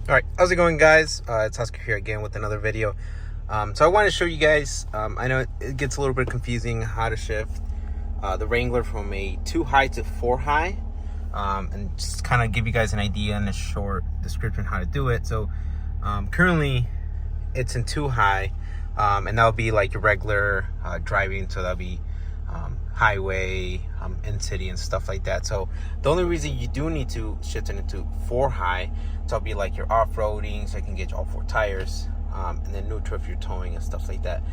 All right, how's it going, guys? It's Oscar here again with another video. So I want to show you guys, I know it gets a little bit confusing how to shift the Wrangler from a 2 high to 4 high, and just kind of give you guys an idea and a short description how to do it. So currently it's in 2 high, and that'll be like your regular driving, so that'll be highway, in city and stuff like that. So the only reason you do need to shift it into 4 high, so it'll be like your off-roading, so you can get all 4 tires, and then neutral if you're towing and stuff like that.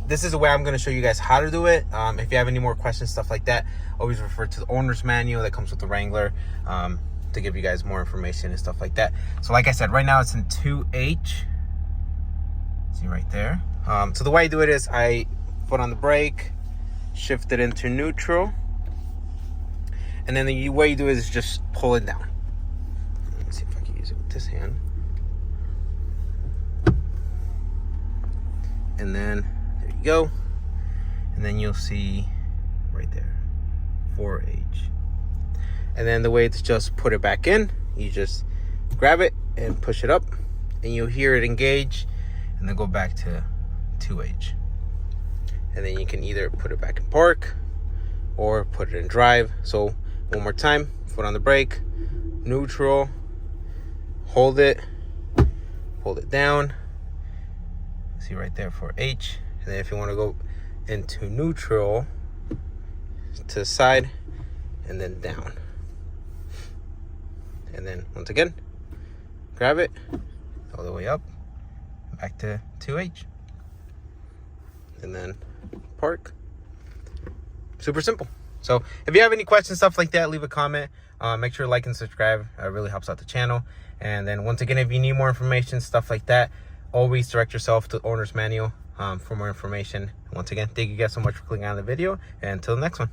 This is the way I'm going to show you guys how to do it. If you have any more questions, stuff like that, always refer to the owner's manual that comes with the Wrangler, to give you guys more information and stuff like that. So like I said, right now it's in 2H. See right there. So the way I do it is I put on the brake, shift it into neutral, and then the way you do it is just pull it down. Let's see if I can use it with this hand. And then there you go. And then you'll see right there 4H. And then the way to just put it back in, you just grab it and push it up, and you'll hear it engage, and then go back to 2H. And then you can either put it back in park or put it in drive. So one more time, foot on the brake, neutral, hold it down. See right there for H. And then if you want to go into neutral, to the side and then down. And then once again, grab it all the way up, back to 2H. And then park. Super simple. So if you have any questions, stuff like that, leave a comment. Make sure to like and subscribe. It really helps out the channel. And then once again, if you need more information, stuff like that, always direct yourself to the owner's manual for more information. Once again, thank you guys so much for clicking on the video, and until the next one.